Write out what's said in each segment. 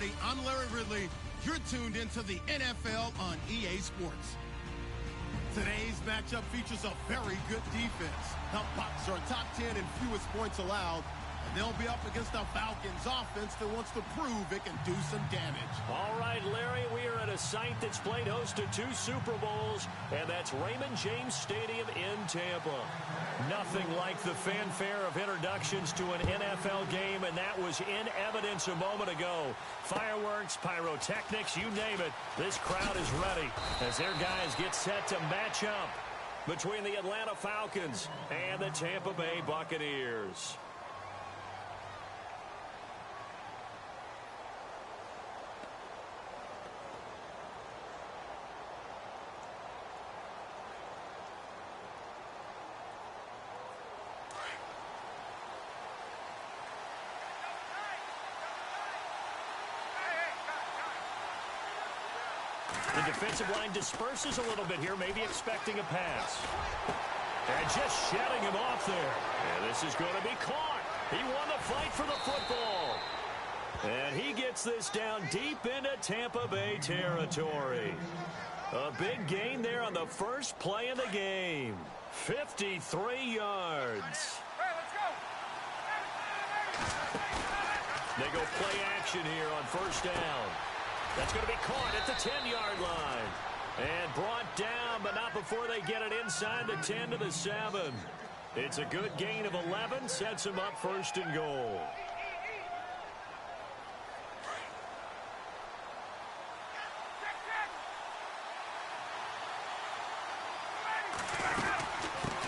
everybody. I'm Larry Ridley. You're tuned into the NFL on EA Sports. Today's matchup features a very good defense. The Bucs are top 10 in fewest points allowed, and they'll be up against the Falcons offense that wants to prove it can do some damage. All right, Larry, we are at a site that's played host to 2 Super Bowls, and that's Raymond James Stadium in Tampa. Nothing like the fanfare of introductions to an NFL game, and that was in evidence a moment ago. Fireworks, pyrotechnics, you name it. This crowd is ready as their guys get set to match up between the Atlanta Falcons and the Tampa Bay Buccaneers. The defensive line disperses a little bit here, maybe expecting a pass. And just shedding him off there. And this is going to be caught. He won the fight for the football. And he gets this down deep into Tampa Bay territory. A big gain there on the first play of the game. 53 yards. They go play action here on first down. That's going to be caught at the 10-yard line. And brought down, but not before they get it inside the 10 to the 7. It's a good gain of 11, sets them up first and goal.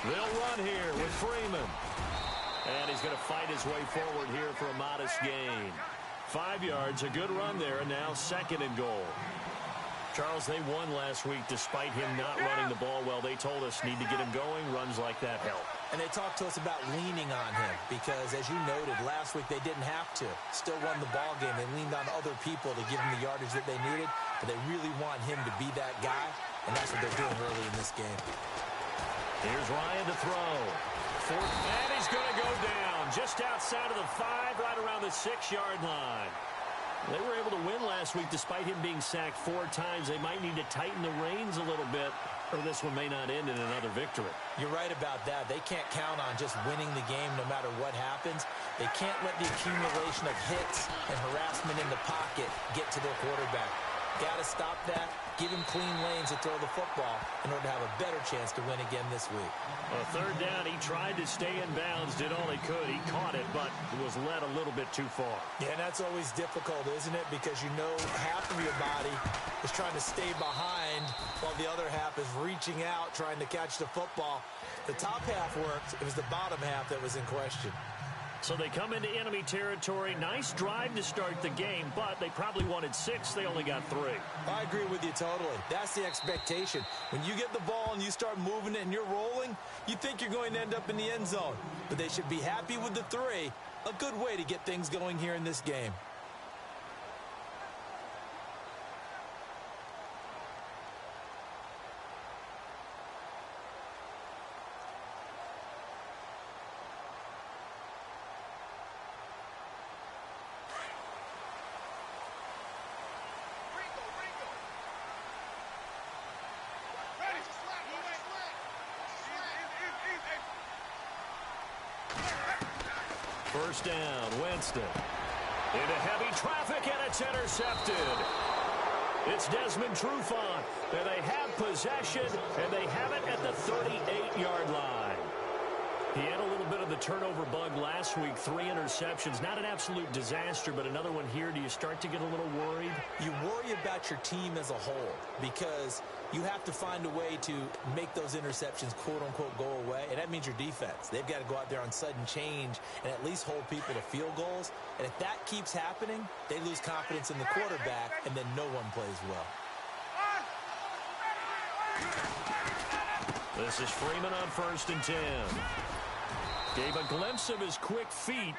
They'll run here with Freeman. And he's going to fight his way forward here for a modest gain. 5 yards, a good run there, and now second and goal. Charles, they won last week despite him not running the ball well. They told us need to get him going. Runs like that help. And they talked to us about leaning on him because, as you noted, last week they didn't have to. Still won the ball game. They leaned on other people to give him the yardage that they needed, but they really want him to be that guy, and that's what they're doing early in this game. Here's Ryan to throw. And he's going to go down just outside of the 5, right around the 6-yard line. They were able to win last week despite him being sacked 4 times. They might need to tighten the reins a little bit, or this one may not end in another victory. You're right about that. They can't count on just winning the game no matter what happens. They can't let the accumulation of hits and harassment in the pocket get to their quarterback. Got to stop that. Give him clean lanes to throw the football in order to have a better chance to win again this week. A third down, he tried to stay in bounds, did all he could. He caught it, but was led a little bit too far. Yeah, and that's always difficult, isn't it? Because you know half of your body is trying to stay behind while the other half is reaching out, trying to catch the football. The top half worked. It was the bottom half that was in question. So they come into enemy territory. Nice drive to start the game, but they probably wanted 6. They only got 3. I agree with you totally. That's the expectation. When you get the ball and you start moving it and you're rolling, you think you're going to end up in the end zone. But they should be happy with the 3. A good way to get things going here in this game. First down, Winston. Into heavy traffic, and it's intercepted. It's Desmond Trufant, and they have possession, and they have it at the 38-yard line. He had a little bit of the turnover bug last week, 3 interceptions. Not an absolute disaster, but another one here. Do you start to get a little worried? You worry about your team as a whole because you have to find a way to make those interceptions, quote-unquote, go away, and that means your defense. They've got to go out there on sudden change and at least hold people to field goals. And if that keeps happening, they lose confidence in the quarterback, and then no one plays well. This is Freeman on 1st and 10. Gave a glimpse of his quick feet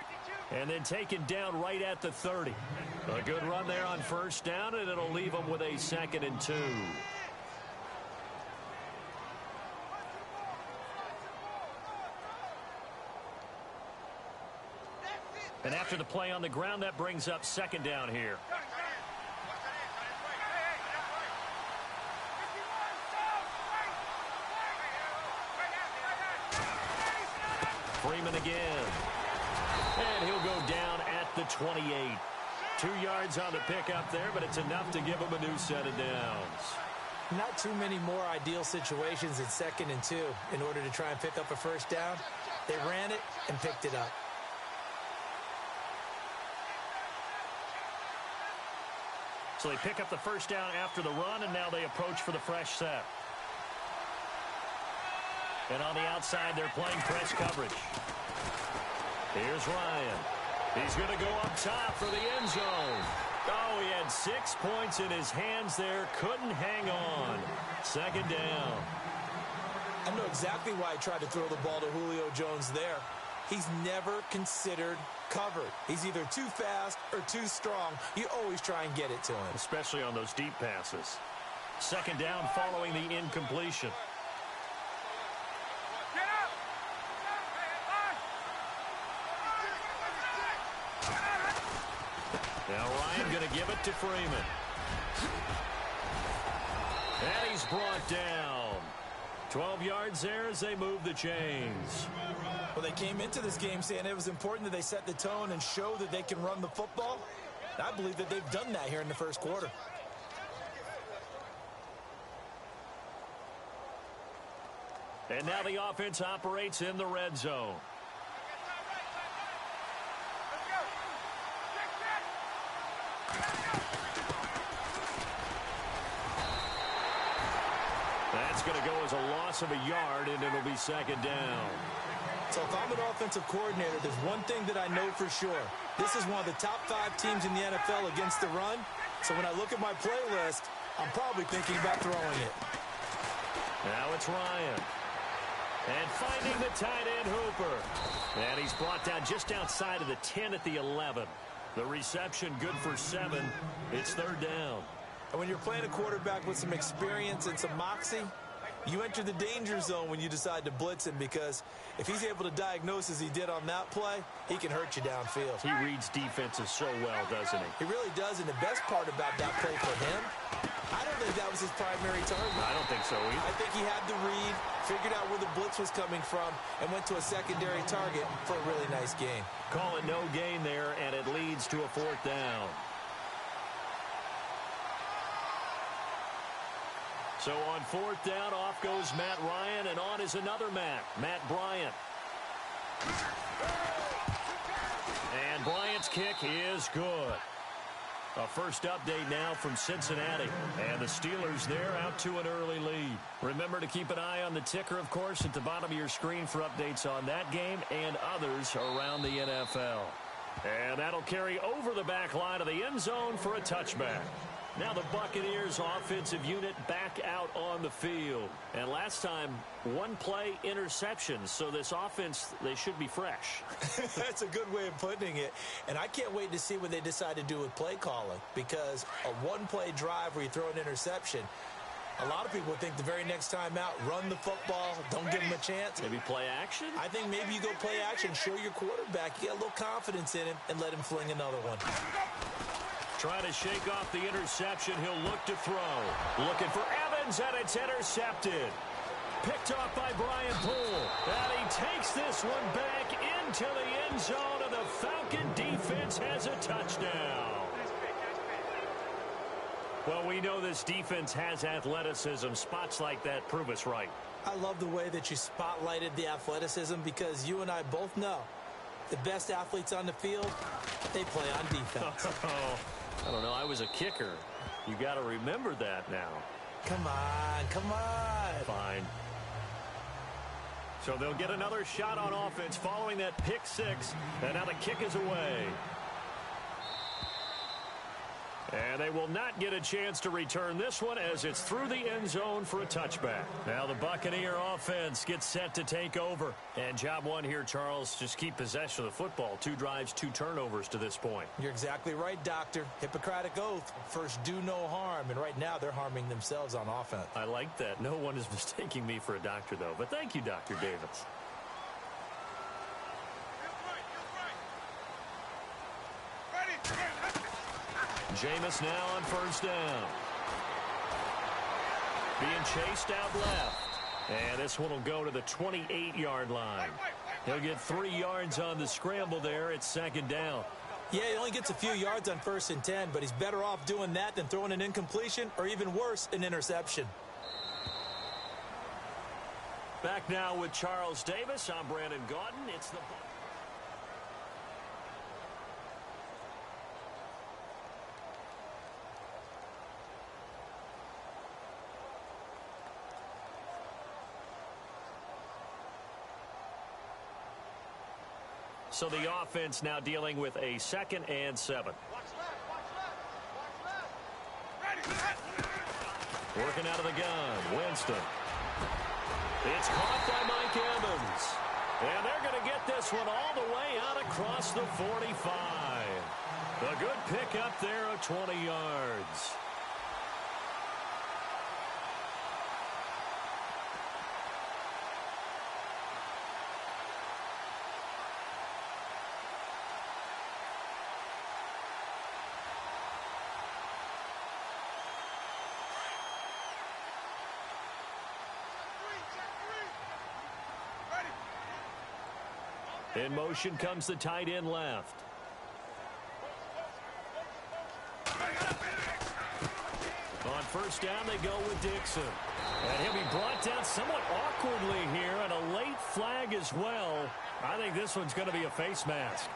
and then taken down right at the 30. A good run there on 1st down, and it'll leave him with a 2nd and 2. And after the play on the ground, that brings up 2nd down here. Freeman again. And he'll go down at the 28. 2 yards on the pickup there, but it's enough to give him a new set of downs. Not too many more ideal situations in 2nd and 2 in order to try and pick up a first down. They ran it and picked it up. So they pick up the first down after the run, and now they approach for the fresh set. And on the outside, they're playing press coverage. Here's Ryan. He's going to go up top for the end zone. Oh, he had 6 points in his hands there. Couldn't hang on. 2nd down. I know exactly why he tried to throw the ball to Julio Jones there. He's never considered covered. He's either too fast or too strong. You always try and get it to him. Especially on those deep passes. 2nd down following the incompletion. Now Ryan going to give it to Freeman. And he's brought down. 12 yards there as they move the chains. Well, they came into this game saying it was important that they set the tone and show that they can run the football. I believe that they've done that here in the first quarter. And now the offense operates in the red zone. That's going to go as a loss of a yard, and it'll be 2nd down. So if I'm an offensive coordinator, there's one thing that I know for sure. This is one of the top 5 teams in the NFL against the run. So when I look at my playlist, I'm probably thinking about throwing it. Now it's Ryan. And finding the tight end Hooper. And he's brought down just outside of the 10 at the 11. The reception good for 7. It's 3rd down. And when you're playing a quarterback with some experience and some moxie, you enter the danger zone when you decide to blitz him, because if he's able to diagnose as he did on that play, he can hurt you downfield. He reads defenses so well, doesn't he? He really does, and the best part about that play for him, I don't think that was his primary target. I don't think so either. I think he had the read, figured out where the blitz was coming from, and went to a secondary target for a really nice gain. Call it no gain there, and it leads to a 4th down. So on 4th down, off goes Matt Ryan, and on is another Matt Bryant. And Bryant's kick is good. A first update now from Cincinnati. And the Steelers there out to an early lead. Remember to keep an eye on the ticker, of course, at the bottom of your screen for updates on that game and others around the NFL. And that'll carry over the back line of the end zone for a touchback. Now the Buccaneers offensive unit back out on the field. And last time, 1 play interceptions. So this offense, they should be fresh. That's a good way of putting it. And I can't wait to see what they decide to do with play calling. Because a 1-play drive where you throw an interception, a lot of people think the very next time out, run the football, don't give him a chance. Maybe play action? I think maybe you go play action, show your quarterback, you get a little confidence in him, and let him fling another one. Trying to shake off the interception. He'll look to throw. Looking for Evans, and it's intercepted. Picked off by Brian Poole. And he takes this one back into the end zone, and the Falcon defense has a touchdown. Well, we know this defense has athleticism. Spots like that prove us right. I love the way that you spotlighted the athleticism, because you and I both know the best athletes on the field, they play on defense. I don't know. I was a kicker. You got to remember that now. Come on, come on. Fine. So they'll get another shot on offense following that pick 6. And now the kick is away. And they will not get a chance to return this one, as it's through the end zone for a touchback. Now the Buccaneer offense gets set to take over. And job one here, Charles, just keep possession of the football. 2 drives, 2 turnovers to this point. You're exactly right, Doctor. Hippocratic oath. First, do no harm. And right now, they're harming themselves on offense. I like that. No one is mistaking me for a doctor, though. But thank you, Dr. Davis. Jameis now on first down. Being chased out left. And this one will go to the 28-yard line. He'll get 3 yards on the scramble there. It's second down. Yeah, he only gets a few yards on 1st and 10, but he's better off doing that than throwing an incompletion or even worse, an interception. Back now with Charles Davis. I'm Brandon Gaudin. It's the So the offense now dealing with a 2nd and 7. Working out of the gun, Winston. It's caught by Mike Evans. And they're going to get this one all the way out across the 45. A good pickup there of 20 yards. In motion comes the tight end left. On 1st down, they go with Dixon. And he'll be brought down somewhat awkwardly here, and a late flag as well. I think this one's going to be a face mask.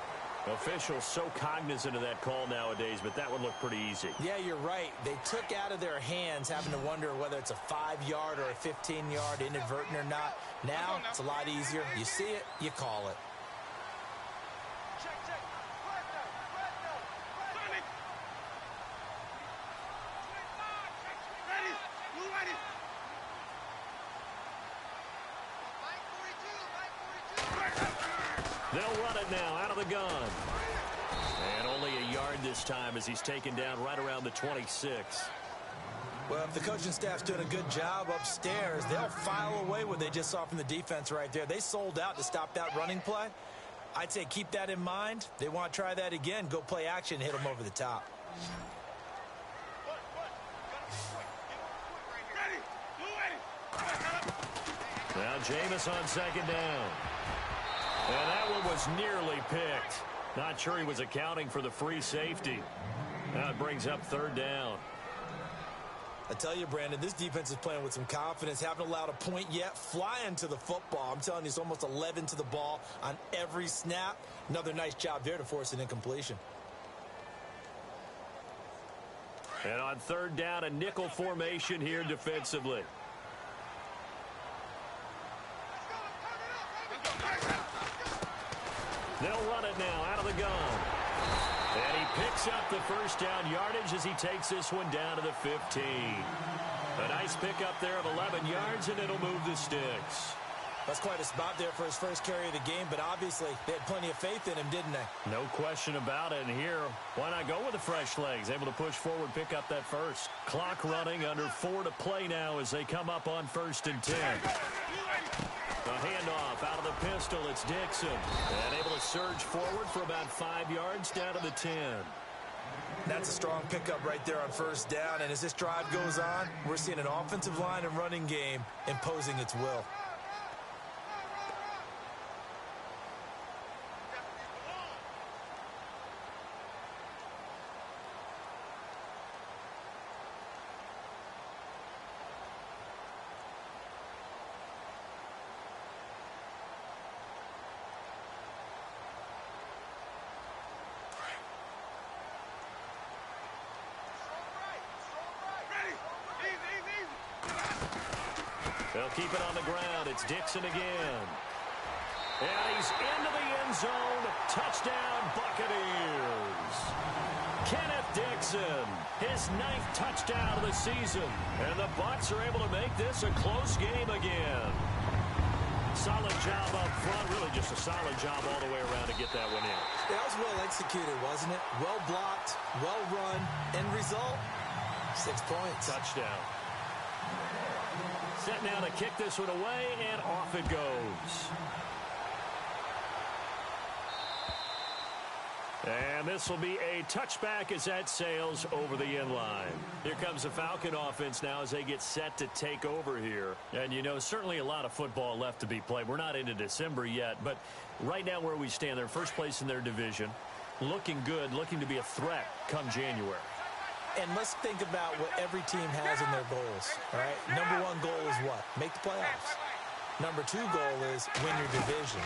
Officials so cognizant of that call nowadays, but that one looked pretty easy. Yeah, you're right. They took out of their hands having to wonder whether it's a 5-yard or a 15-yard inadvertent or not. Now, it's a lot easier. You see it, you call it. They'll run it now out of the gun. And only a yard this time as he's taken down right around the 26. Well, if the coaching staff's doing a good job upstairs, they'll file away what they just saw from the defense right there. They sold out to stop that running play. I'd say keep that in mind. They want to try that again. Go play action, hit them over the top. Now Jameis on 2nd down. And that one was nearly picked. Not sure he was accounting for the free safety. Now it brings up 3rd down. I tell you, Brandon, this defense is playing with some confidence. Haven't allowed a point yet. Flying to the football. I'm telling you, it's almost 11 to the ball on every snap. Another nice job there to force an incompletion. And on 3rd down, a nickel formation here defensively. They'll run it now out of the gun. And he picks up the 1st down yardage as he takes this one down to the 15. A nice pickup there of 11 yards, and it'll move the sticks. That's quite a spot there for his first carry of the game, but obviously they had plenty of faith in him, didn't they? No question about it. And here, why not go with the fresh legs? Able to push forward, pick up that first. Clock running, under 4 to play now as they come up on 1st and 10. A handoff out of the pistol. It's Dixon. And able to surge forward for about 5 yards down to the 10. That's a strong pickup right there on 1st down. And as this drive goes on, we're seeing an offensive line and running game imposing its will. They'll keep it on the ground. It's Dixon again. And he's into the end zone. Touchdown, Buccaneers. Kenneth Dixon, his 9th touchdown of the season. And the Bucs are able to make this a close game again. Solid job up front. Really just a solid job all the way around to get that one in. That was well executed, wasn't it? Well blocked, well run. End result, 6 points. Touchdown. Set now to kick this one away, and off it goes. And this will be a touchback as that sails over the end line. Here comes the Falcon offense now as they get set to take over here. And, you know, certainly a lot of football left to be played. We're not into December yet, but right now where we stand, they're first place in their division. Looking good, looking to be a threat come January. And let's think about what every team has in their goals, all right? Number one goal is what? Make the playoffs. Number two goal is win your division.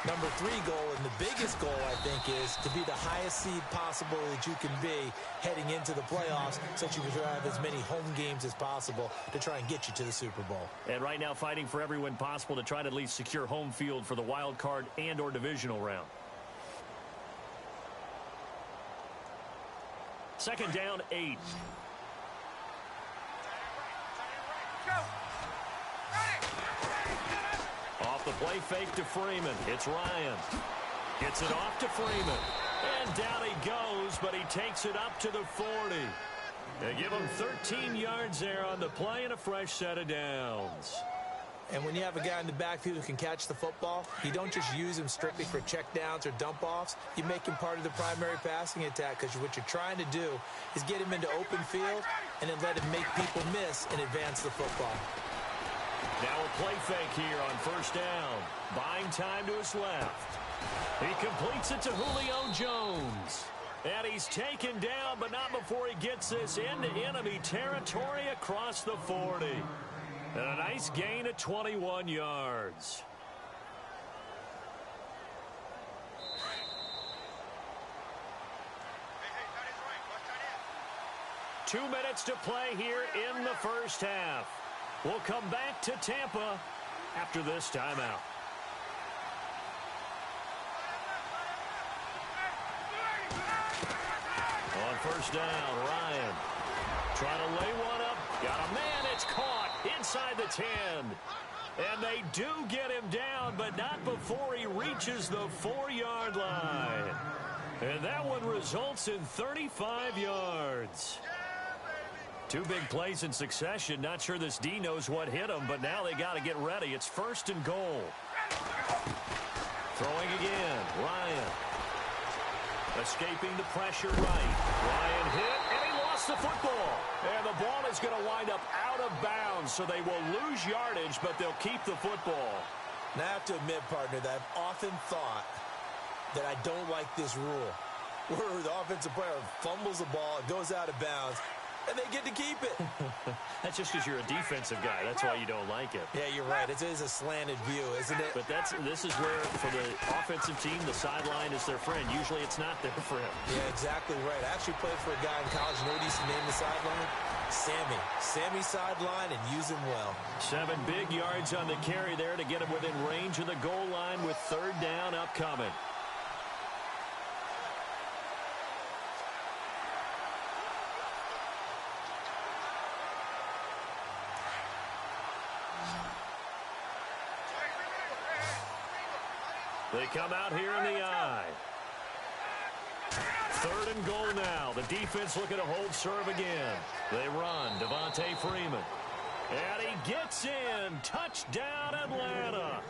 Number three goal, and the biggest goal, I think, is to be the highest seed possible that you can be heading into the playoffs so that you can have as many home games as possible to try and get you to the Super Bowl. And right now fighting for every win possible to try to at least secure home field for the wild card and or divisional round. Second down, 8. Off the play fake to Freeman. It's Ryan. Gets it off to Freeman. And down he goes, but he takes it up to the 40. They give him 13 yards there on the play and a fresh set of downs. And when you have a guy in the backfield who can catch the football, you don't just use him strictly for checkdowns or dump-offs. You make him part of the primary passing attack because what you're trying to do is get him into open field and then let him make people miss and advance the football. Now a play fake here on first down. Buying time to his left. He completes it to Julio Jones. And he's taken down, but not before he gets this into enemy territory across the 40. And a nice gain of 21 yards. Two minutes to play here in the first half. We'll come back to Tampa after this timeout. On first down, Ryan trying to lay one up. Got a man, it's caught inside the 10. And they do get him down, but not before he reaches the 4-yard line. And that one results in 35 yards. Two big plays in succession. Not sure this D knows what hit him, but now they got to get ready. It's first and goal. Throwing again, Ryan. Escaping the pressure right. Ryan hit, and he lost the football. And the ball is going to wind up out of bounds, so they will lose yardage, but they'll keep the football. Now I have to admit, partner, that I've often thought that I don't like this rule, where the offensive player fumbles the ball, it goes out of bounds, and they get to keep it. That's just because you're a defensive guy. That's why you don't like it. Yeah, you're right. It is a slanted view, isn't it? But this is where, for the offensive team, the sideline is their friend. Usually it's not their friend. Yeah, exactly right. I actually played for a guy in college. You know what he used to name the sideline? Sammy. Sammy sideline, and use him well. 7 big yards on the carry there to get him within range of the goal line with third down upcoming. They come out here in the eye. Third and goal now. The defense looking to hold serve again. They run. Devontae Freeman. And he gets in. Touchdown, Atlanta.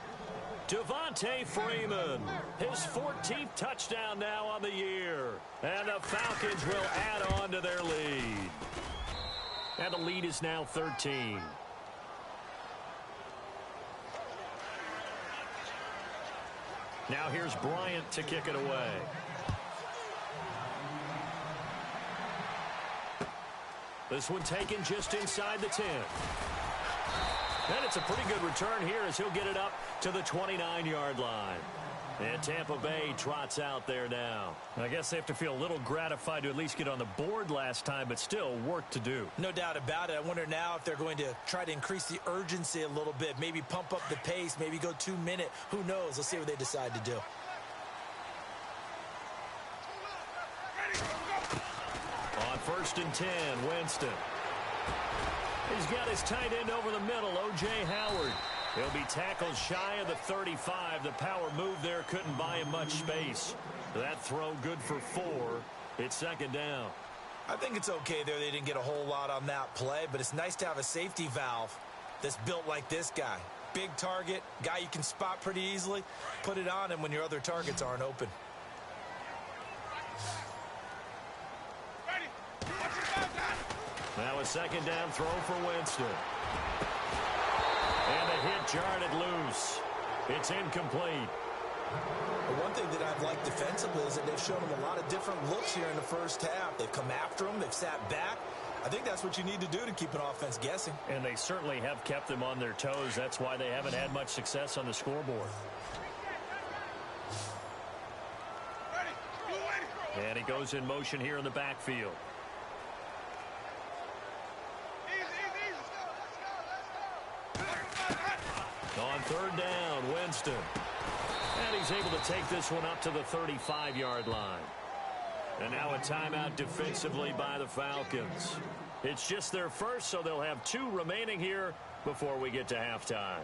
Devontae Freeman. His 14th touchdown now on the year. And the Falcons will add on to their lead. And the lead is now 13. Now here's Bryant to kick it away. This one taken just inside the 10. And it's a pretty good return here as he'll get it up to the 29-yard line. And Tampa Bay trots out there now. I guess they have to feel a little gratified to at least get on the board last time, but still work to do. No doubt about it. I wonder now if they're going to try to increase the urgency a little bit, maybe pump up the pace, maybe go 2-minute. Who knows? Let's see what they decide to do. On first and 10, Winston. He's got his tight end over the middle, O.J. Howard. He'll be tackled shy of the 35. The power move there couldn't buy him much space. That throw good for 4. It's second down. I think it's okay there. They didn't get a whole lot on that play, but it's nice to have a safety valve that's built like this guy. Big target, guy you can spot pretty easily. Put it on him when your other targets aren't open. Now a second down throw for Winston. And the hit jarred it loose. It's incomplete. The one thing that I've liked defensively is that they've shown them a lot of different looks here in the first half. They've come after them. They've sat back. I think that's what you need to do to keep an offense guessing. And they certainly have kept them on their toes. That's why they haven't had much success on the scoreboard. And he goes in motion here in the backfield. On third down, Winston. And he's able to take this one up to the 35-yard line. And now a timeout defensively by the Falcons. It's just their first, so they'll have 2 remaining here before we get to halftime.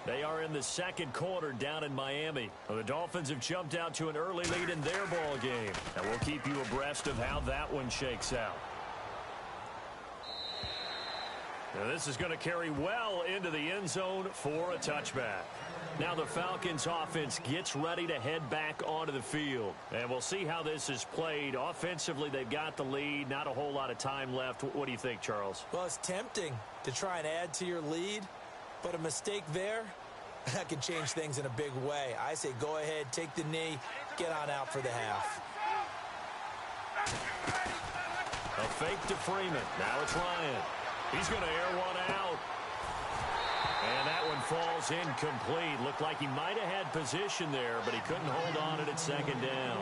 They are in the second quarter down in Miami. The Dolphins have jumped out to an early lead in their ball game. And we'll keep you abreast of how that one shakes out. Now this is going to carry well into the end zone for a touchback. Now the Falcons offense gets ready to head back onto the field. And we'll see how this is played. Offensively, they've got the lead. Not a whole lot of time left. What do you think, Charles? Well, it's tempting to try and add to your lead. But a mistake there, that can change things in a big way. I say go ahead, take the knee, get on out for the half. A fake to Freeman. Now it's Ryan. He's going to air one out. And that one falls incomplete. Looked like he might have had position there, but he couldn't hold on at second down.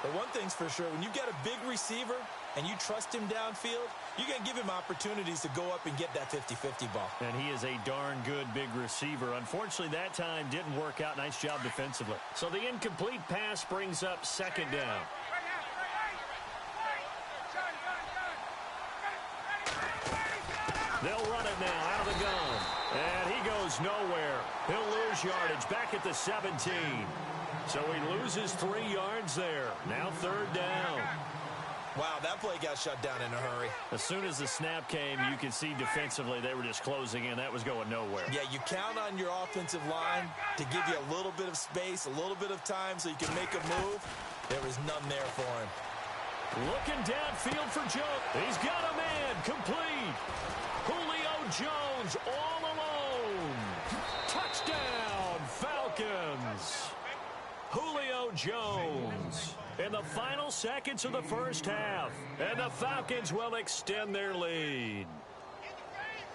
But one thing's for sure, when you've got a big receiver and you trust him downfield, you're going to give him opportunities to go up and get that 50-50 ball. And he is a darn good big receiver. Unfortunately, that time didn't work out. Nice job defensively. So the incomplete pass brings up second down. They'll run it now out of the gun. And he goes nowhere. He'll lose yardage back at the 17. So he loses 3 yards there. Now third down. Wow, that play got shut down in a hurry. As soon as the snap came, you could see defensively they were just closing in. That was going nowhere. Yeah, you count on your offensive line to give you a little bit of space, a little bit of time so you can make a move. There was none there for him. Looking downfield for Jones. He's got a man complete. Julio Jones all alone. Touchdown, Falcons. Julio Jones in the final seconds of the first half. And the Falcons will extend their lead.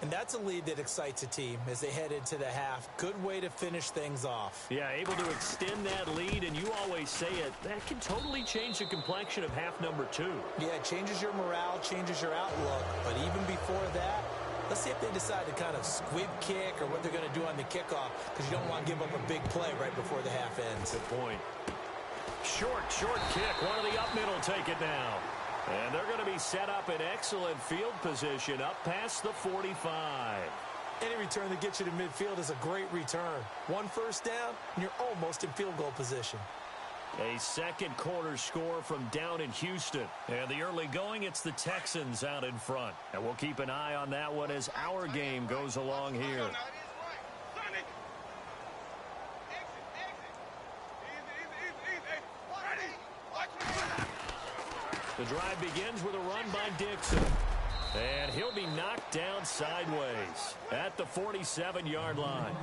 And that's a lead that excites a team as they head into the half. Good way to finish things off. Yeah, able to extend that lead, and you always say it, that can totally change the complexion of half number 2. Yeah, it changes your morale, changes your outlook. But even before that, let's see if they decide to kind of squib kick or what they're going to do on the kickoff, because you don't want to give up a big play right before the half ends. Good point. Short kick. One of the up middle take it now. And they're going to be set up in excellent field position up past the 45. Any return that gets you to midfield is a great return. 1 first down, and you're almost in field goal position. A second quarter score from down in Houston. And the early going, it's the Texans out in front. And we'll keep an eye on that one as our game goes along here. The drive begins with a run by Dixon. And he'll be knocked down sideways at the 47-yard line.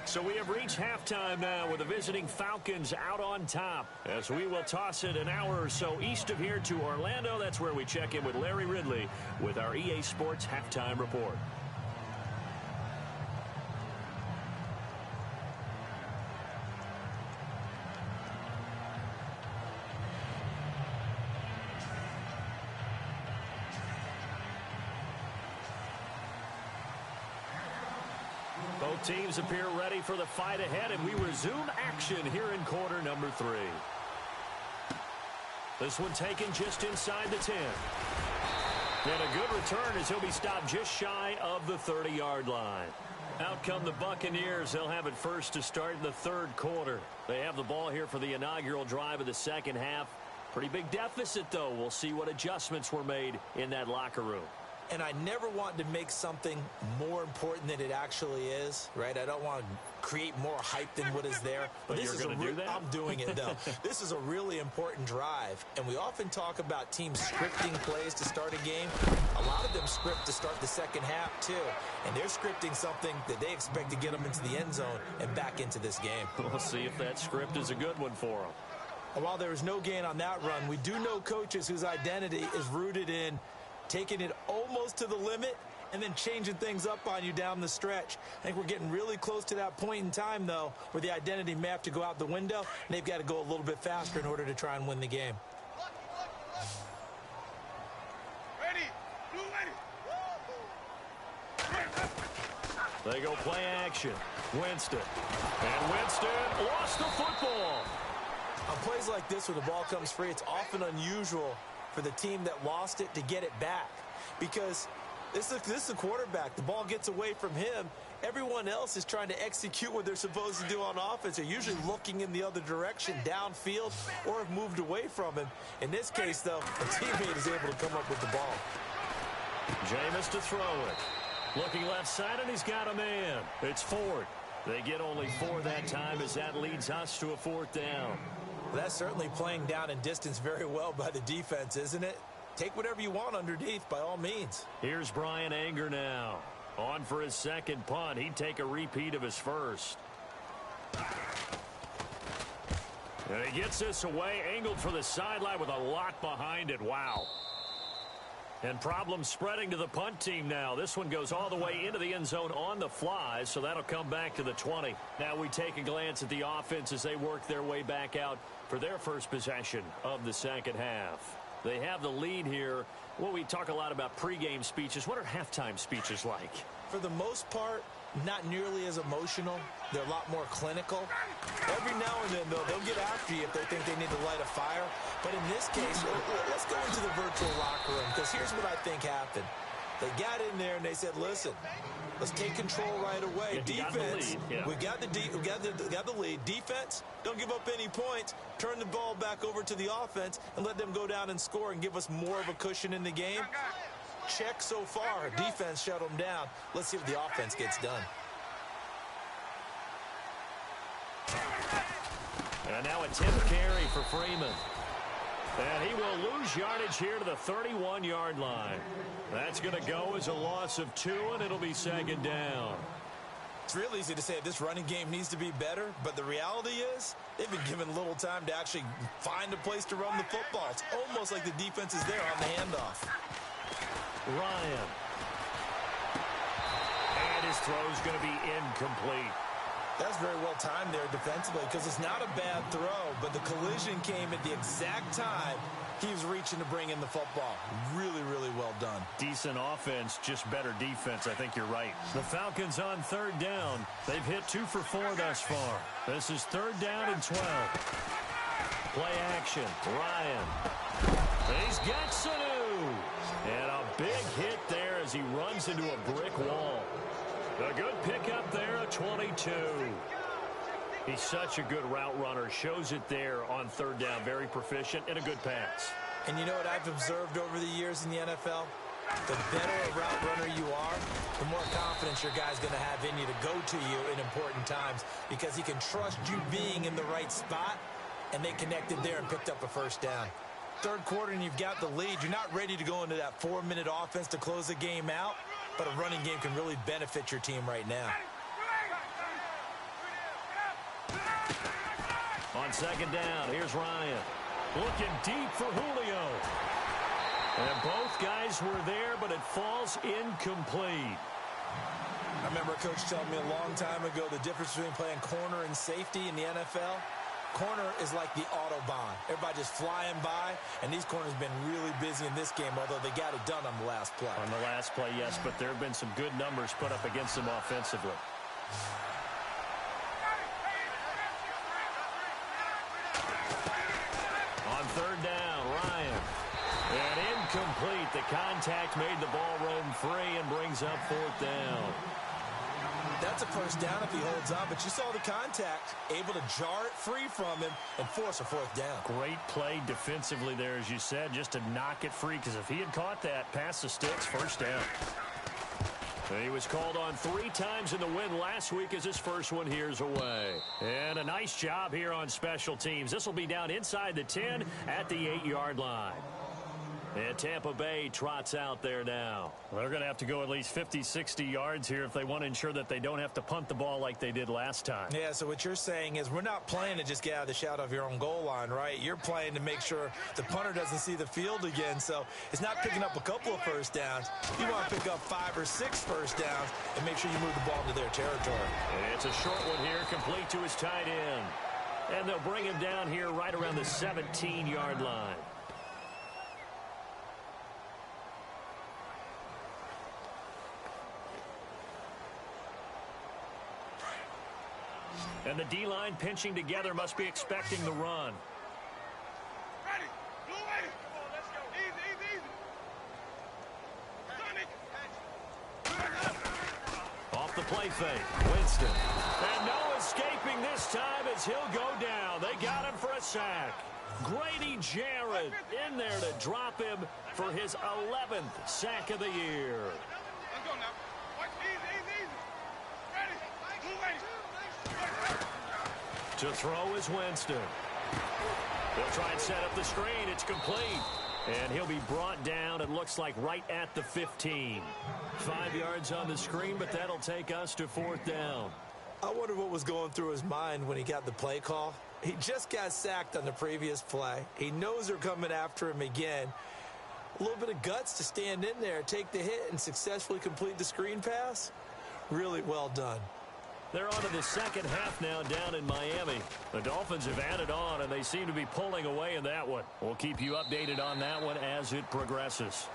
So we have reached halftime now with the visiting Falcons out on top. As we will toss it an hour or so east of here to Orlando. That's where we check in with Larry Ridley with our EA Sports Halftime Report. Both teams appear ready for the fight ahead, and we resume action here in quarter number 3. This one taken just inside the 10. And a good return as he'll be stopped just shy of the 30-yard line. Out come the Buccaneers. They'll have it first to start in the third quarter. They have the ball here for the inaugural drive of the second half. Pretty big deficit, though. We'll see what adjustments were made in that locker room. and I never want to make something more important than it actually is, right? I don't want to create more hype than what is there. But this you're is going to do that? I'm doing it, though. This is a really important drive, and we often talk about teams scripting plays to start a game. A lot of them script to start the second half, too, and they're scripting something that they expect to get them into the end zone and back into this game. We'll see if that script is a good one for them. And while there was no gain on that run, we do know coaches whose identity is rooted in taking it almost to the limit and then changing things up on you down the stretch. I think we're getting really close to that point in time, though, where the identity may have to go out the window, and they've got to go a little bit faster in order to try and win the game. Ready. Blue ready. They go play action. Winston. And Winston lost the football. On plays like this where the ball comes free, it's often unusual for the team that lost it to get it back, because this is the quarterback. The ball gets away from him. Everyone else is trying to execute what they're supposed to do on offense. They're usually looking in the other direction, downfield, or have moved away from him. In this case, though, a teammate is able to come up with the ball. Jameis to throw it. Looking left side, and he's got a man. It's Ford. They get only 4 that time as that leads us to a 4th down. That's certainly playing down in distance very well by the defense, isn't it? Take whatever you want underneath, by all means. Here's Brian Anger now. On for his second punt. He'd take a repeat of his first. And he gets this away, angled for the sideline with a lot behind it. Wow. And problems spreading to the punt team now. This one goes all the way into the end zone on the fly, so that'll come back to the 20. Now we take a glance at the offense as they work their way back out for their first possession of the second half. They have the lead here. Well, we talk a lot about pregame speeches. What are halftime speeches like? For the most part, not nearly as emotional. They're a lot more clinical. Every now and then, though, they'll get after you if they think they need to light a fire. But in this case, let's go into the virtual locker room, because here's what I think happened. They got in there and they said, listen, let's take control right away. Defense, we got the lead. Defense, don't give up any points. Turn the ball back over to the offense and let them go down and score and give us more of a cushion in the game. Check so far. Defense shut them down. Let's see what the offense gets done. And now a 10th carry for Freeman. And he will lose yardage here to the 31-yard line. That's going to go as a loss of 2, and it'll be second down. It's real easy to say this running game needs to be better, but the reality is they've been given little time to actually find a place to run the football. It's almost like the defense is there on the handoff. Ryan. And his throw's going to be incomplete. That's very well timed there defensively, because it's not a bad throw, but the collision came at the exact time he was reaching to bring in the football. Really, really well done. Decent offense, just better defense. I think you're right. The Falcons on 3rd down. They've hit 2 for 4 thus far. This is 3rd down and 12. Play action. Ryan. He's got Sanu. And a big hit there as he runs into a brick wall. A good pickup there, a 22. He's such a good route runner. Shows it there on 3rd down. Very proficient and a good pass. And you know what I've observed over the years in the NFL? The better a route runner you are, the more confidence your guy's going to have in you to go to you in important times, because he can trust you being in the right spot, and they connected there and picked up a 1st down. 3rd quarter and you've got the lead. You're not ready to go into that 4-minute offense to close the game out, but a running game can really benefit your team right now. On 2nd down, here's Ryan. Looking deep for Julio. And both guys were there, but it falls incomplete. I remember a coach telling me a long time ago the difference between playing corner and safety in the NFL. Corner is like the Autobahn. Everybody just flying by, and these corners have been really busy in this game, although they got it done on the last play. On the last play, yes, but there have been some good numbers put up against them offensively. On 3rd down, Ryan. And incomplete. The contact made the ball roam free and brings up 4th down. That's a first down if he holds on, but you saw the contact, able to jar it free from him and force a fourth down. Great play defensively there, as you said, just to knock it free, because if he had caught that, past the sticks, first down. He was called on 3 times in the win last week as his first one here's away. And a nice job here on special teams. This will be down inside the 10 at the 8-yard line. And Tampa Bay trots out there now. They're going to have to go at least 50, 60 yards here if they want to ensure that they don't have to punt the ball like they did last time. Yeah, so what you're saying is we're not playing to just get out of the shadow of your own goal line, right? You're playing to make sure the punter doesn't see the field again. So it's not picking up a couple of first downs. You want to pick up 5 or 6 first downs and make sure you move the ball into their territory. And it's a short one here, complete to his tight end. And they'll bring him down here right around the 17-yard line. And the D-line pinching together must be expecting the run. Ready. Blue ready. Come on, let's go. Easy. Off the play fake. Winston. And no escaping this time as he'll go down. They got him for a sack. Grady Jarrett in there to drop him for his 11th sack of the year. Let's go now. Watch. Easy. Ready. Blue ready. To throw is Winston. They'll try and set up the screen. It's complete. And he'll be brought down, it looks like, right at the 15. 5 yards on the screen, but that'll take us to 4th down. I wonder what was going through his mind when he got the play call. He just got sacked on the previous play. He knows they're coming after him again. A little bit of guts to stand in there, take the hit, and successfully complete the screen pass. Really well done. They're on to the second half now down in Miami. The Dolphins have added on, and they seem to be pulling away in that one. We'll keep you updated on that one as it progresses.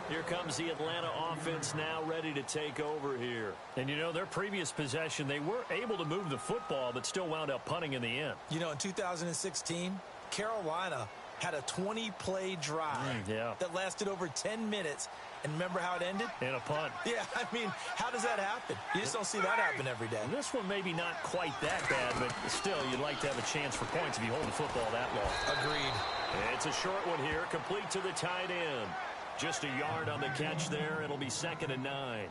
Here comes the Atlanta offense now ready to take over here. And, you know, their previous possession, they were able to move the football, but still wound up punting in the end. You know, in 2016, Carolina had a 20-play drive that lasted over 10 minutes. And remember how it ended? In a punt. Yeah, I mean, how does that happen? You just don't see that happen every day. This one maybe not quite that bad, but still, you'd like to have a chance for points if you hold the football that long. Agreed. It's a short one here, complete to the tight end. Just a yard on the catch there. It'll be 2nd and 9.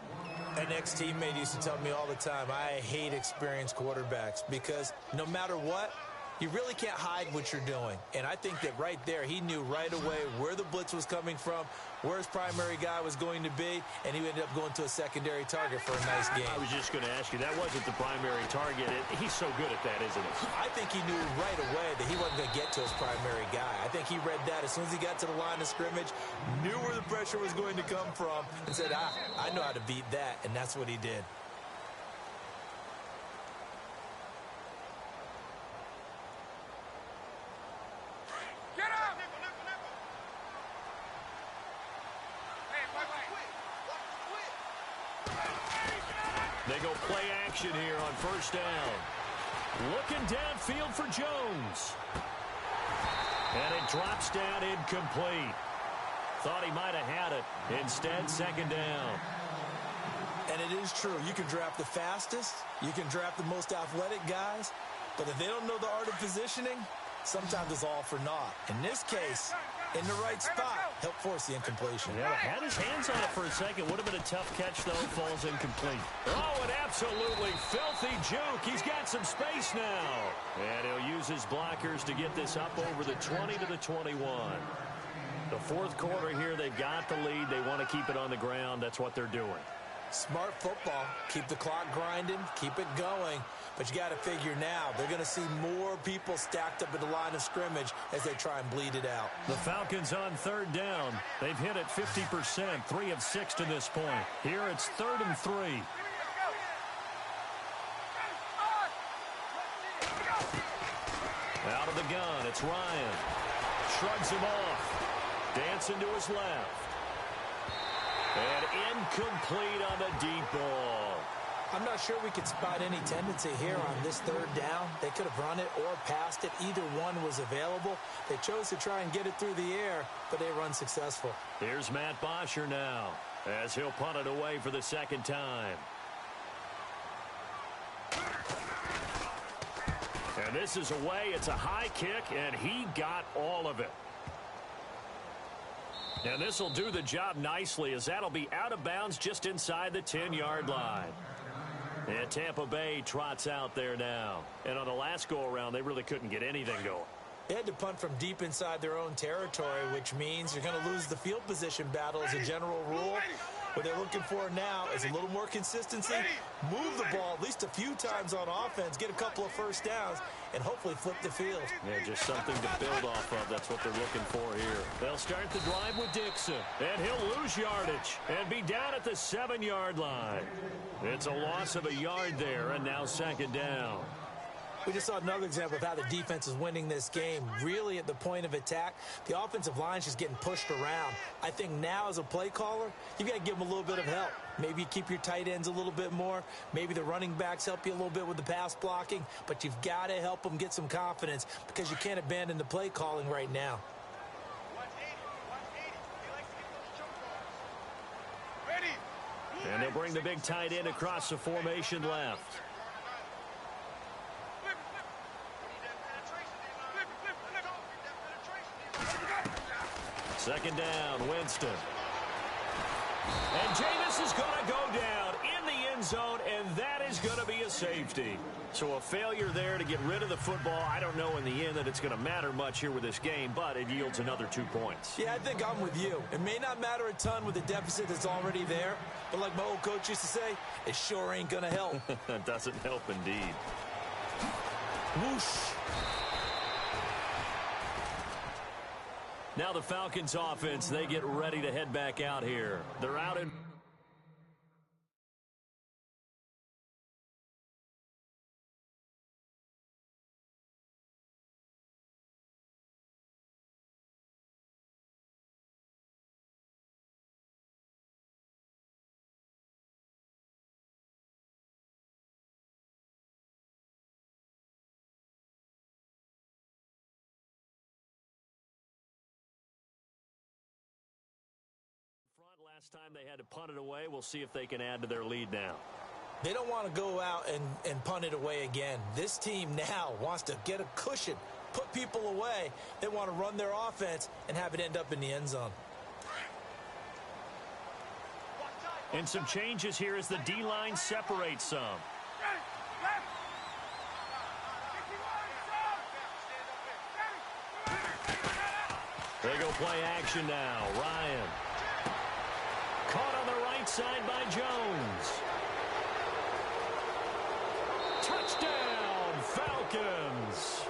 An ex-teammate used to tell me all the time, I hate experienced quarterbacks because no matter what, you really can't hide what you're doing. And I think that right there, he knew right away where the blitz was coming from, where his primary guy was going to be, and he ended up going to a secondary target for a nice game. I was just going to ask you, that wasn't the primary target. He's so good at that, isn't he? I think he knew right away that he wasn't going to get to his primary guy. I think he read that as soon as he got to the line of scrimmage, knew where the pressure was going to come from, and said, I know how to beat that, and that's what he did. They go play action here on first down. Looking downfield for Jones. And it drops down incomplete. Thought he might have had it. Instead, 2nd down. And it is true. You can draft the fastest. You can draft the most athletic guys. But if they don't know the art of positioning, sometimes it's all for naught. In this case, in the right spot, helped force the incompletion. Yeah, had his hands on it for a second. Would have been a tough catch, though. Falls incomplete. Oh, an absolutely filthy juke. He's got some space now. And he'll use his blockers to get this up over the 20 to the 21. The 4th quarter here, they've got the lead. They want to keep it on the ground. That's what they're doing. Smart football. Keep the clock grinding. Keep it going. But you got to figure now, they're going to see more people stacked up at the line of scrimmage as they try and bleed it out. The Falcons on 3rd down. They've hit it 50%, 3 of 6 to this point. Here it's 3rd and 3. Out of the gun, it's Ryan. Shrugs him off. Dancing to his left. And incomplete on the deep ball. I'm not sure we could spot any tendency here on this 3rd down. They could have run it or passed it. Either one was available. They chose to try and get it through the air, but they were unsuccessful. Here's Matt Bosher now. as he'll punt it away for the second time. And this is away. It's a high kick, and he got all of it. And this will do the job nicely, as that'll be out of bounds just inside the 10-yard line. And Tampa Bay trots out there now. And on the last go-around, they really couldn't get anything going. They had to punt from deep inside their own territory, which means you're going to lose the field position battle as a general rule. What they're looking for now is a little more consistency, move the ball at least a few times on offense, get a couple of first downs, and hopefully flip the field. Yeah, just something to build off of. That's what they're looking for here. They'll start the drive with Dixon, and he'll lose yardage and be down at the 7-yard line. It's a loss of a yard there, and now second down. We just saw another example of how the defense is winning this game. Really at the point of attack, the offensive line's just getting pushed around. I think now as a play caller, you've got to give them a little bit of help. Maybe you keep your tight ends a little bit more. Maybe the running backs help you a little bit with the pass blocking. But you've got to help them get some confidence because you can't abandon the play calling right now. And they'll bring the big tight end across the formation left. Second down, Winston. And Jameis is going to go down in the end zone, and that is going to be a safety. So a failure there to get rid of the football. I don't know in the end that it's going to matter much here with this game, but it yields another 2 points. Yeah, I think I'm with you. It may not matter a ton with the deficit that's already there, but like my old coach used to say, it sure ain't going to help. That doesn't help indeed. Whoosh. Now the Falcons offense, they get ready to head back out here. They're out in... Last time they had to punt it away. We'll see if they can add to their lead now. They don't want to go out and punt it away again. This team now wants to get a cushion, put people away. They want to run their offense and have it end up in the end zone. And some changes here as the D-line separates some. They go play action now. Ryan. Caught on the right side by Jones. Touchdown, Falcons.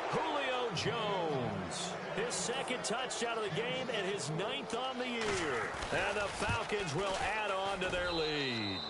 Julio Jones. His second touchdown of the game and his 9th on the year. And the Falcons will add on to their lead.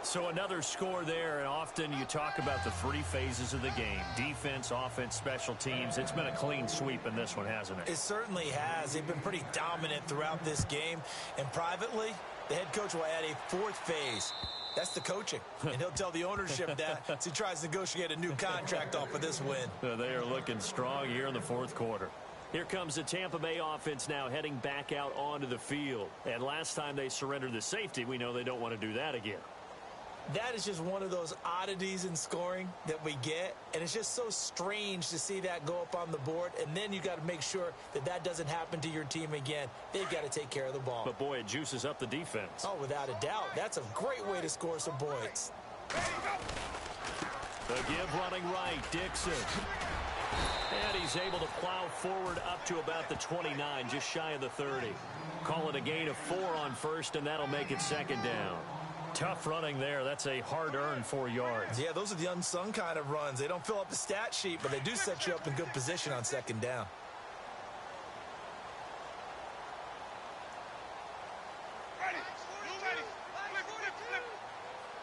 So another score there, and often you talk about the 3 phases of the game. Defense, offense, special teams. It's been a clean sweep in this one, hasn't it? It certainly has. They've been pretty dominant throughout this game. And privately, the head coach will add a 4th phase. That's the coaching. And he'll tell the ownership that as he tries to negotiate a new contract off of this win. They are looking strong here in the 4th quarter. Here comes the Tampa Bay offense now heading back out onto the field. And last time they surrendered the safety, we know they don't want to do that again. That is just one of those oddities in scoring that we get, and it's just so strange to see that go up on the board, and then you got to make sure that that doesn't happen to your team again. They've got to take care of the ball. But, boy, it juices up the defense. Oh, without a doubt. That's a great way to score some points. The give running right, Dixon. And he's able to plow forward up to about the 29, just shy of the 30. Call it a gain of 4 on first, and that'll make it second down. Tough running there. That's a hard-earned 4 yards. Yeah, those are the unsung kind of runs. They don't fill up the stat sheet, but they do set you up in good position on second down.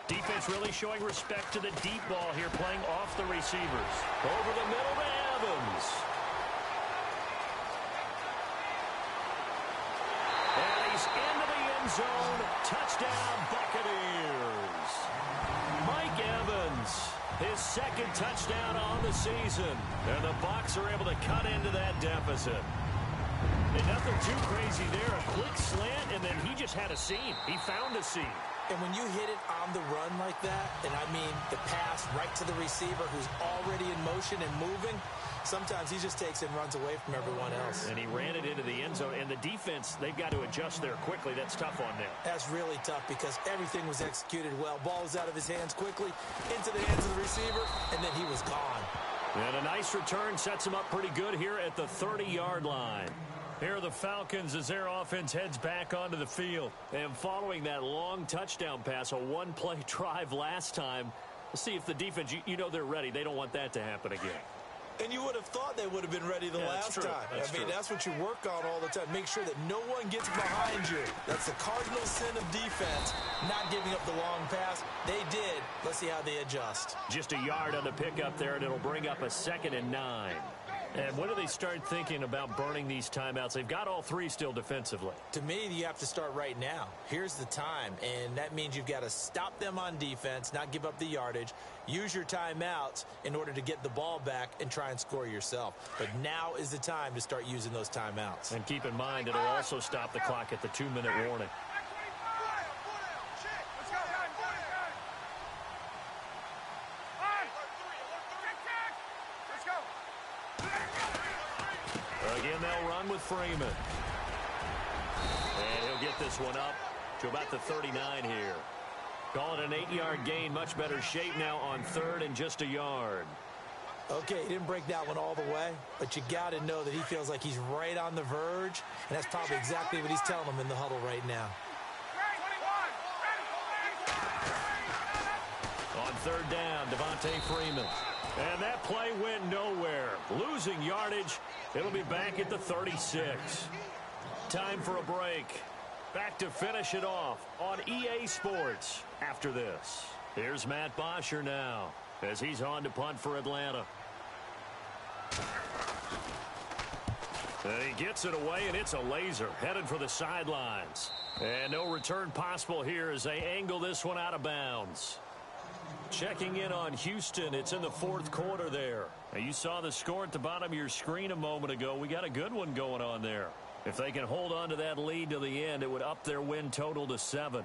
Defense really showing respect to the deep ball here, playing off the receivers. Over the middle to Evans. And he's into the end zone. Touchdown, Buccaneers. Mike Evans, his second touchdown on the season. And the Bucs are able to cut into that deficit. And nothing too crazy there. A quick slant, and then he just had a seam. He found a seam. And when you hit it on the run like that, and I mean the pass right to the receiver who's already in motion and moving, sometimes he just takes it and runs away from everyone else. And he ran it into the end zone. And the defense, they've got to adjust there quickly. That's tough on them. That's really tough because everything was executed well. Ball was out of his hands quickly, into the hands of the receiver, and then he was gone. And a nice return sets him up pretty good here at the 30-yard line. Here are the Falcons as their offense heads back onto the field. And following that long touchdown pass, a one-play drive last time, let's see if the defense, you know they're ready. They don't want that to happen again. And you would have thought they would have been ready the last time. That's what you work on all the time. Make sure that no one gets behind you. That's the cardinal sin of defense, not giving up the long pass. They did. Let's see how they adjust. Just a yard on the pickup there, and it'll bring up a 2nd and 9. And when do they start thinking about burning these timeouts? They've got all three still defensively. To me, you have to start right now. Here's the time, and that means you've got to stop them on defense, not give up the yardage, use your timeouts in order to get the ball back and try and score yourself. But now is the time to start using those timeouts. And keep in mind, it'll also stop the clock at the 2-minute warning. Again, they'll run with Freeman. And he'll get this one up to about the 39 here. Call it an 8-yard gain. Much better shape now on 3rd and just a yard. Okay, he didn't break that one all the way, but you got to know that he feels like he's right on the verge, and that's probably exactly what he's telling them in the huddle right now. On 3rd down, Devontae Freeman. And that play went nowhere. Losing yardage. It'll be back at the 36. Time for a break. Back to finish it off on EA Sports after this. Here's Matt Bosher now as he's on to punt for Atlanta. And he gets it away, and it's a laser headed for the sidelines. And no return possible here as they angle this one out of bounds. Checking in on Houston. It's in the 4th quarter there. Now, you saw the score at the bottom of your screen a moment ago. We got a good one going on there. If they can hold on to that lead to the end, it would up their win total to 7.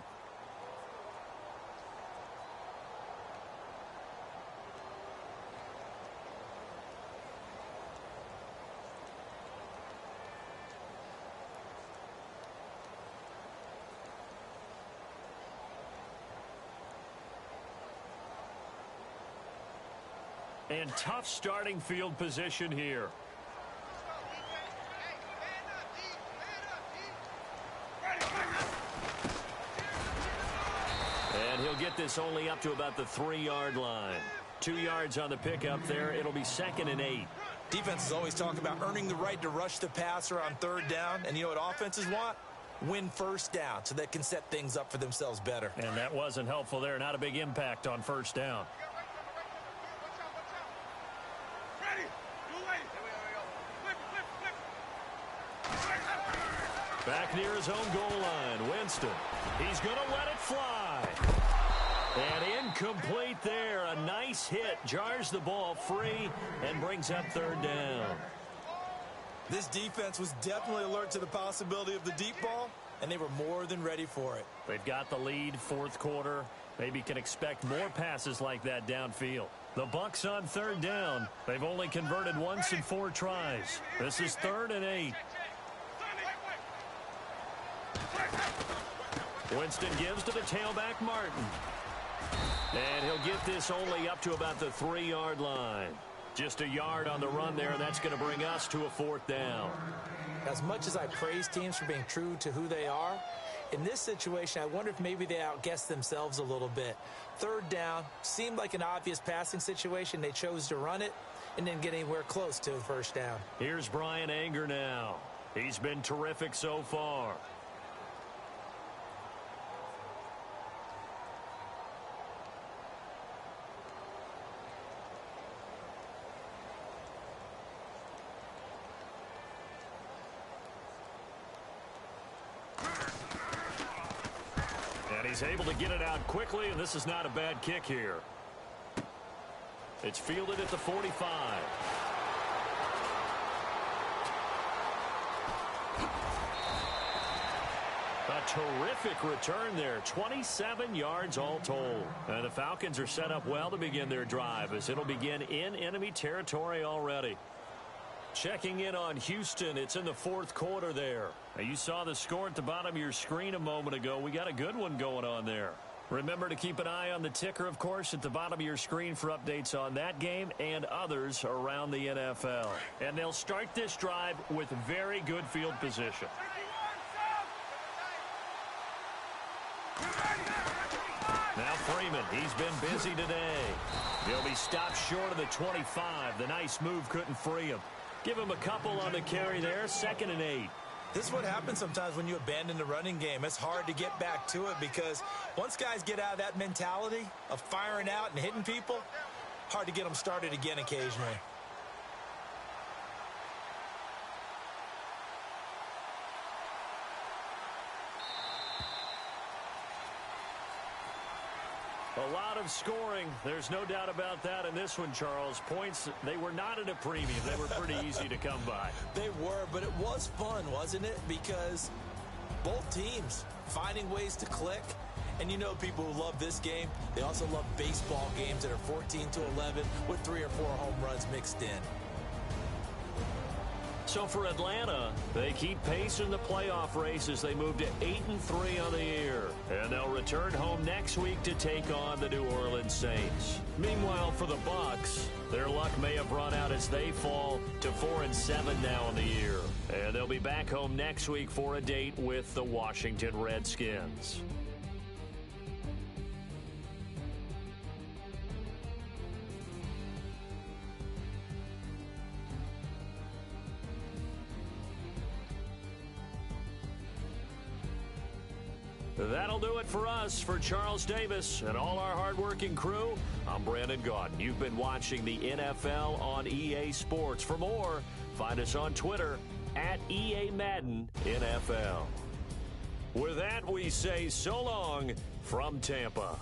And tough starting field position here. And he'll get this only up to about the 3-yard line. 2 yards on the pickup there. It'll be 2nd and 8. Defenses always talk about earning the right to rush the passer on 3rd down. And you know what offenses want? Win 1st down so they can set things up for themselves better. And that wasn't helpful there. Not a big impact on 1st down. Back near his own goal line, Winston. He's going to let it fly. And incomplete there. A nice hit. Jars the ball free and brings up 3rd down. This defense was definitely alert to the possibility of the deep ball, and they were more than ready for it. They've got the lead, 4th quarter. Maybe can expect more passes like that downfield. The Bucs on 3rd down. They've only converted once in 4 tries. This is 3rd and 8. Winston gives to the tailback, Martin. And he'll get this only up to about the 3-yard line. Just a yard on the run there. That's going to bring us to a 4th down. As much as I praise teams for being true to who they are, in this situation, I wonder if maybe they outguessed themselves a little bit. 3rd down seemed like an obvious passing situation. They chose to run it and didn't get anywhere close to a 1st down. Here's Brian Anger now. He's been terrific so far. And he's able to get it out quickly, and this is not a bad kick here. It's fielded at the 45. A terrific return there, 27 yards all told. And the Falcons are set up well to begin their drive as it'll begin in enemy territory already. Checking in on Houston, it's in the fourth quarter there. Now, you saw the score at the bottom of your screen a moment ago. We got a good one going on there. Remember to keep an eye on the ticker, of course, at the bottom of your screen for updates on that game and others around the NFL. And they'll start this drive with very good field position. Now Freeman, he's been busy today. He'll be stopped short of the 25. The nice move couldn't free him. Give him a couple on the carry there, 2nd and 8. This is what happens sometimes when you abandon the running game. It's hard to get back to it because once guys get out of that mentality of firing out and hitting people, hard to get them started again occasionally. A lot of scoring. There's no doubt about that in this one, Charles. Points, they were not at a premium. They were pretty easy to come by. They were, but it was fun, wasn't it? Because both teams finding ways to click. And you know people who love this game, they also love baseball games that are 14-11 with 3 or 4 home runs mixed in. So for Atlanta, they keep pace in the playoff race as they move to 8-3 on the year. And they'll return home next week to take on the New Orleans Saints. Meanwhile, for the Bucs, their luck may have run out as they fall to 4-7 now in the year. And they'll be back home next week for a date with the Washington Redskins. That'll do it for us. For Charles Davis and all our hardworking crew, I'm Brandon Gaudin. You've been watching the NFL on EA Sports. For more, find us on Twitter at EA Madden NFL. With that, we say so long from Tampa.